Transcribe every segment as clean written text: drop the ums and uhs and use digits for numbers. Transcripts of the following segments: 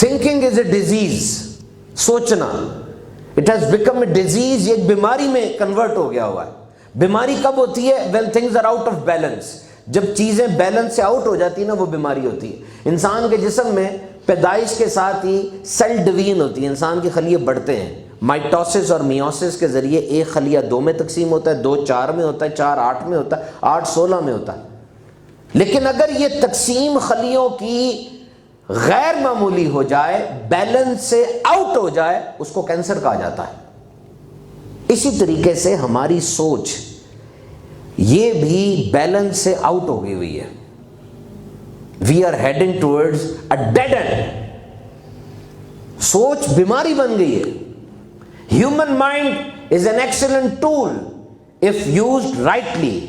Thinking is a disease, سوچنا، it has become a disease, یہ ایک بیماری میں کنورٹ ہو گیا ہوا ہے۔ بیماری کب ہوتی ہے؟ when things are out of balance، جب چیزیں بیلنس سے آؤٹ ہو جاتی ہیں نا وہ بیماری ہوتی ہے۔ انسان کے جسم میں پیدائش کے ساتھ ہی سیل ڈویژن ہوتی ہے، انسان کے خلیے بڑھتے ہیں، مائٹوسس اور میوسس کے ذریعے ایک خلیہ 2 میں تقسیم ہوتا ہے، 2 4 میں ہوتا ہے، 4 8 میں ہوتا ہے، 8 16 میں ہوتا ہے۔ لیکن اگر یہ تقسیم خلیوں کی غیر معمولی ہو جائے، بیلنس سے آؤٹ ہو جائے، اس کو کینسر کہا جاتا ہے۔ اسی طریقے سے ہماری سوچ یہ بھی بیلنس سے آؤٹ ہو گئی ہوئی ہے۔ We are heading towards a dead end, سوچ بیماری بن گئی ہے۔ Human mind is an excellent tool if used rightly,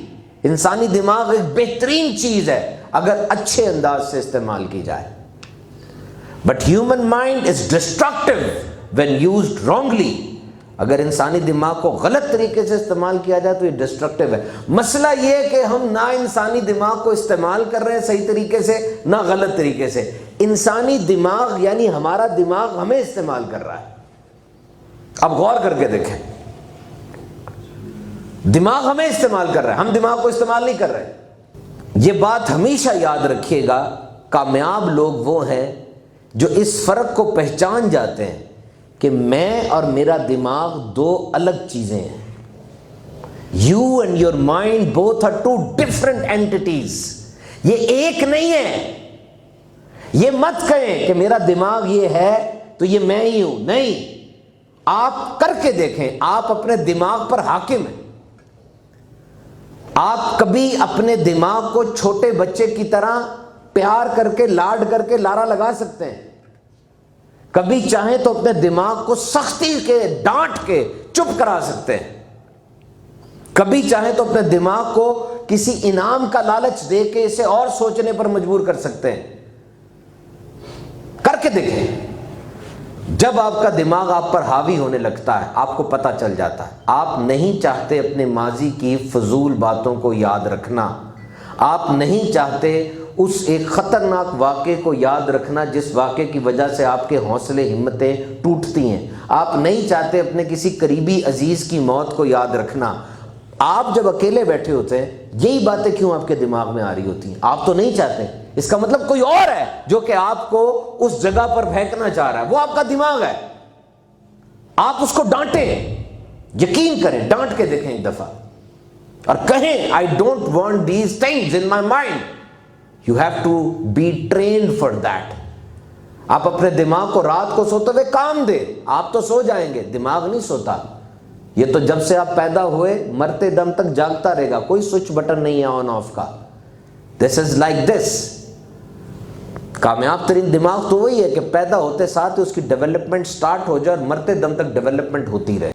انسانی دماغ ایک بہترین چیز ہے اگر اچھے انداز سے استعمال کی جائے، but human mind is destructive when used wrongly, اگر انسانی دماغ کو غلط طریقے سے استعمال کیا جائے تو یہ ڈسٹرکٹیو ہے۔ مسئلہ یہ ہے کہ ہم نہ انسانی دماغ کو استعمال کر رہے ہیں صحیح طریقے سے، نہ غلط طریقے سے۔ انسانی دماغ یعنی ہمارا دماغ ہمیں استعمال کر رہا ہے۔ اب غور کر کے دیکھیں، دماغ ہمیں استعمال کر رہا ہے، ہم دماغ کو استعمال نہیں کر رہے۔ یہ بات ہمیشہ یاد رکھیے گا، کامیاب لوگ وہ ہیں جو اس فرق کو پہچان جاتے ہیں کہ میں اور میرا دماغ 2 الگ چیزیں ہیں۔ You and your mind both are 2 different entities, یہ ایک نہیں ہے۔ یہ مت کہیں کہ میرا دماغ یہ ہے تو یہ میں ہی ہوں، نہیں، آپ کر کے دیکھیں، آپ اپنے دماغ پر حاکم ہیں۔ آپ کبھی اپنے دماغ کو چھوٹے بچے کی طرح پیار کر کے، لاڈ کر کے لارا لگا سکتے ہیں، کبھی چاہیں تو اپنے دماغ کو سختی کے ڈانٹ کے چپ کرا سکتے ہیں، کبھی چاہیں تو اپنے دماغ کو کسی انعام کا لالچ دے کے اسے اور سوچنے پر مجبور کر سکتے ہیں۔ کر کے دیکھیں، جب آپ کا دماغ آپ پر حاوی ہونے لگتا ہے آپ کو پتہ چل جاتا ہے آپ نہیں چاہتے اپنے ماضی کی فضول باتوں کو یاد رکھنا، آپ نہیں چاہتے اس ایک خطرناک واقعے کو یاد رکھنا جس واقعے کی وجہ سے آپ کے حوصلے ہمتیں ٹوٹتی ہیں، آپ نہیں چاہتے اپنے کسی قریبی عزیز کی موت کو یاد رکھنا۔ آپ جب اکیلے بیٹھے ہوتے ہیں یہی باتیں کیوں آپ کے دماغ میں آ رہی ہوتی ہیں؟ آپ تو نہیں چاہتے، اس کا مطلب کوئی اور ہے جو کہ آپ کو اس جگہ پر پھینکنا چاہ رہا ہے، وہ آپ کا دماغ ہے۔ آپ اس کو ڈانٹیں، یقین کریں، ڈانٹ کے دیکھیں ایک دفعہ اور کہیں I don't want these things in my mind. You have to be trained for that. آپ اپنے دماغ کو رات کو سوتے ہوئے کام دیں، آپ تو سو جائیں گے، دماغ نہیں سوتا۔ یہ تو جب سے آپ پیدا ہوئے مرتے دم تک جاگتا رہے گا، کوئی سوئچ بٹن نہیں ہے آن آف کا۔ This is like this. کامیاب ترین دماغ تو وہی ہے کہ پیدا ہوتے ساتھ ہی اس کی ڈیولپمنٹ سٹارٹ ہو جائے اور مرتے دم تک ڈیولپمنٹ ہوتی رہے۔